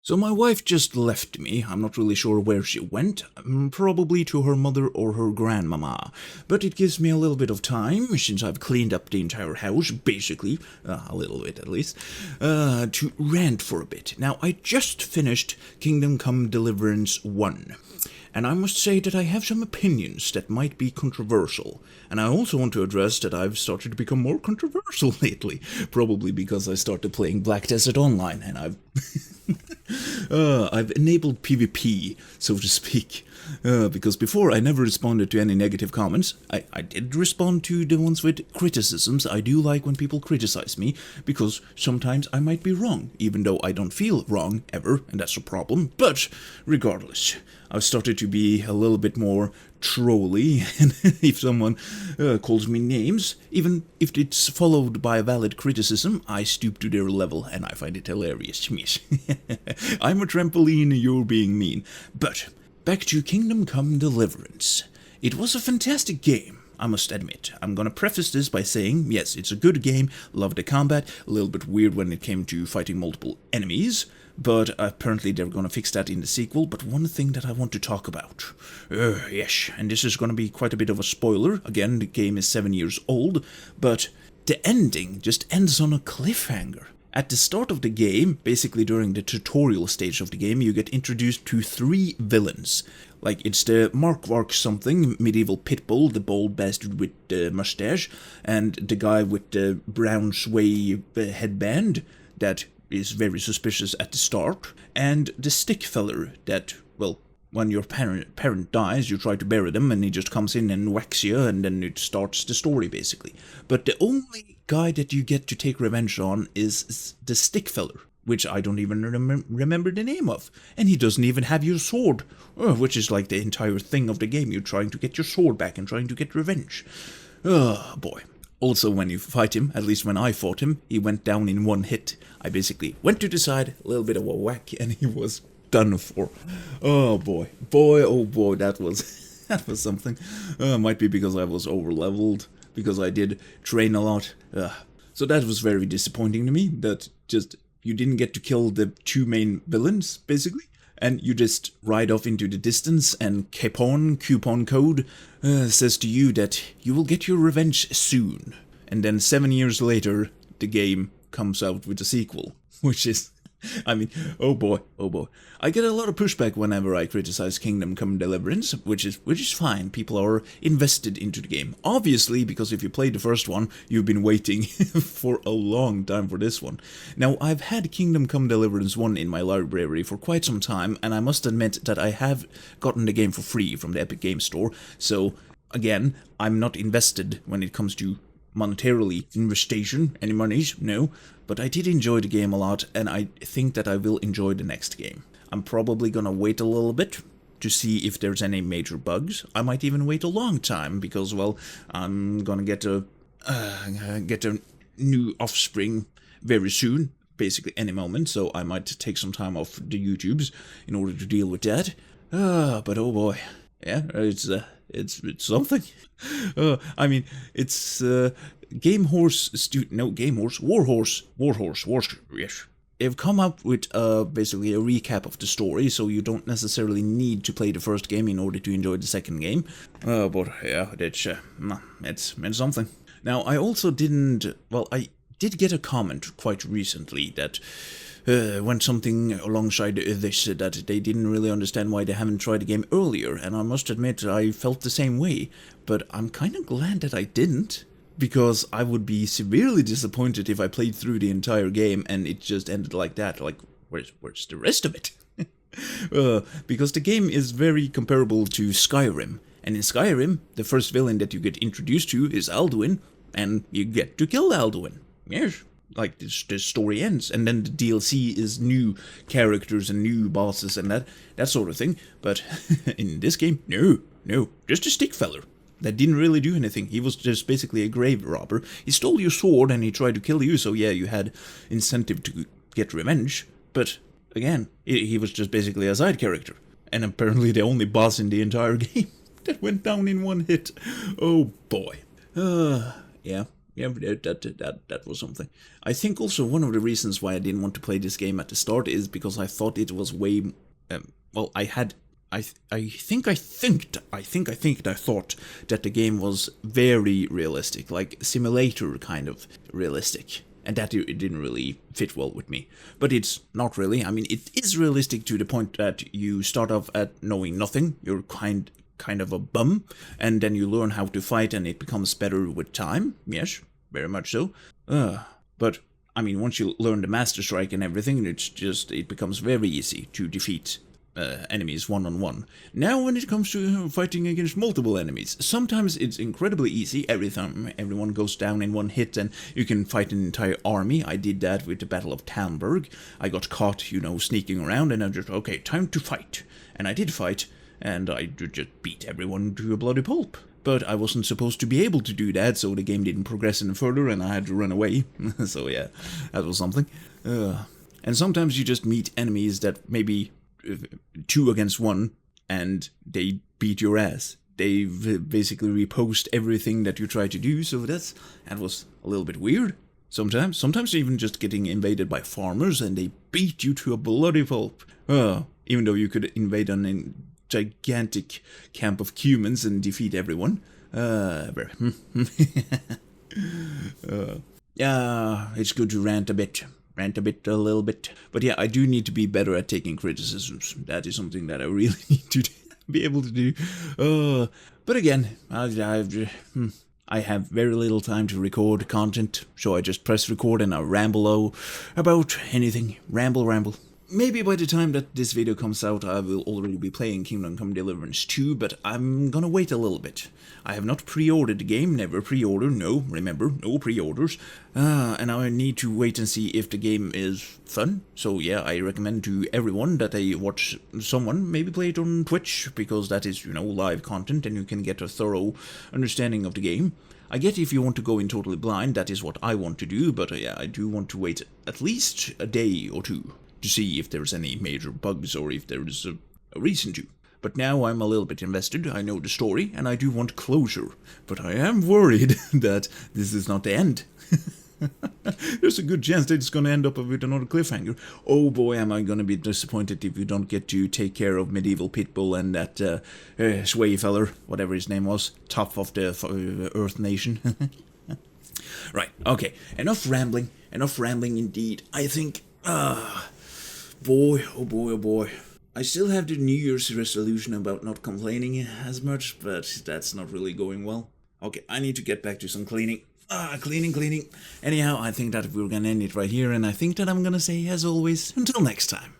So my wife just left me. I'm not really sure where she went, probably to her mother or her grandmama. But it gives me a little bit of time, since I've cleaned up the entire house, basically, a little bit at least, to rant for a bit. Now, I just finished Kingdom Come Deliverance 1. And I must say that I have some opinions that might be controversial. And I also want to address that I've started to become more controversial lately. Probably because I started playing Black Desert Online and I've enabled PvP, so to speak. Because before I never responded to any negative comments. I did respond to the ones with criticisms. I do like when people criticize me, because sometimes I might be wrong, even though I don't feel wrong ever, and that's a problem. But regardless, I've started to be a little bit more trolly, and if someone calls me names, even if it's followed by a valid criticism, I stoop to their level, and I find it hilarious. I'm a trampoline, you're being mean. But back to Kingdom Come Deliverance. It was a fantastic game, I must admit. I'm gonna preface this by saying, yes, it's a good game, love the combat, a little bit weird when it came to fighting multiple enemies, but apparently they're gonna fix that in the sequel. But one thing that I want to talk about, yes, and this is gonna be quite a bit of a spoiler. Again, the game is 7 years old, but the ending just ends on a cliffhanger. At the start of the game, basically during the tutorial stage of the game, you get introduced to 3 villains. Like, it's the Mark something, medieval pitbull, the bald bastard with the mustache, and the guy with the brown sway headband that is very suspicious at the start, and the stick feller that, well, when your parent dies, you try to bury them, and he just comes in and whacks you, and then it starts the story, basically. But the only guy that you get to take revenge on is the stick feller, which I don't even remember the name of. And he doesn't even have your sword, which is like the entire thing of the game. You're trying to get your sword back and trying to get revenge. Oh, boy. Also, when you fight him, at least when I fought him, he went down in one hit. I basically went to the side, a little bit of a whack, and he was done for. Oh boy, oh boy, that was that was something. Might be because I was over leveled, because I did train a lot. So that was very disappointing to me. That just you didn't get to kill the 2 main villains, basically, and you just ride off into the distance. And coupon code says to you that you will get your revenge soon. And then 7 years later, the game comes out with a sequel, which is, I mean, oh boy. I get a lot of pushback whenever I criticize Kingdom Come Deliverance, which is fine. People are invested into the game. Obviously, because if you played the first one, you've been waiting for a long time for this one. Now, I've had Kingdom Come Deliverance 1 in my library for quite some time, and I must admit that I have gotten the game for free from the Epic Game Store, so, again, I'm not invested when it comes to monetarily investation, any monies, no, but I did enjoy the game a lot, and I think that I will enjoy the next game. I'm probably gonna wait a little bit to see if there's any major bugs. I might even wait a long time, because, well, I'm gonna get a new offspring very soon, basically any moment, so I might take some time off the YouTubes in order to deal with that. But oh boy, yeah, it's something. I mean, it's Warhorse, yes. They've come up with basically a recap of the story, so you don't necessarily need to play the first game in order to enjoy the second game. But yeah, it's something. Now, I also I did get a comment quite recently that went something alongside this, that they didn't really understand why they haven't tried the game earlier, and I must admit I felt the same way, but I'm kind of glad that I didn't, because I would be severely disappointed if I played through the entire game and it just ended like that. Like, where's the rest of it? Because the game is very comparable to Skyrim, and in Skyrim, the first villain that you get introduced to is Alduin, and you get to kill Alduin. Yes. Like, the story ends, and then the DLC is new characters and new bosses and that sort of thing. But in this game, no, just a stick feller that didn't really do anything. He was just basically a grave robber. He stole your sword and he tried to kill you, so yeah, you had incentive to get revenge. But again, he was just basically a side character, and apparently the only boss in the entire game that went down in one hit. Oh boy. Yeah. Yeah, that was something. I think also one of the reasons why I didn't want to play this game at the start is because I thought it was way. Well, I had. I think I thought that the game was very realistic, like simulator kind of realistic, and that it didn't really fit well with me. But it's not really. I mean, it is realistic to the point that you start off at knowing nothing. You're kind of a bum, and then you learn how to fight, and it becomes better with time. Yes, very much so. But I mean, once you learn the Master Strike and everything, it becomes very easy to defeat enemies one-on-one. Now when it comes to fighting against multiple enemies, sometimes it's incredibly easy. Every time everyone goes down in one hit and you can fight an entire army. I did that with the Battle of Talmberg. I got caught, sneaking around, and I just, okay, time to fight. And I did fight, and I just beat everyone to a bloody pulp. But I wasn't supposed to be able to do that, so the game didn't progress any further, and I had to run away. So yeah, that was something. And sometimes you just meet enemies that maybe 2 against 1, and they beat your ass. They basically repost everything that you try to do, so that was a little bit weird. Sometimes even just getting invaded by farmers, and they beat you to a bloody pulp. Even though you could invade a gigantic camp of humans and defeat everyone. Yeah, it's good to rant a little bit. But yeah, I do need to be better at taking criticisms. That is something that I really need to be able to do. But again, I have very little time to record content, so I just press record and I ramble about anything. Ramble. Maybe by the time that this video comes out, I will already be playing Kingdom Come Deliverance 2, but I'm gonna wait a little bit. I have not pre-ordered the game, never pre-order, remember, no pre-orders. And I need to wait and see if the game is fun. So yeah, I recommend to everyone that they watch someone maybe play it on Twitch, because that is, live content and you can get a thorough understanding of the game. I get if you want to go in totally blind, that is what I want to do, but yeah, I do want to wait at least a day or two to see if there's any major bugs or if there's a reason to. But now I'm a little bit invested, I know the story, and I do want closure. But I am worried that this is not the end. There's a good chance that it's gonna end up with another cliffhanger. Oh boy, am I gonna be disappointed if you don't get to take care of Medieval Pitbull and that sway feller, whatever his name was, top of the Earth Nation. Right, okay, enough rambling indeed. I think, boy, oh boy. I still have the New Year's resolution about not complaining as much, but that's not really going well. Okay, I need to get back to some cleaning. Cleaning. Anyhow, I think that we're gonna end it right here, and I think that I'm gonna say, as always, until next time.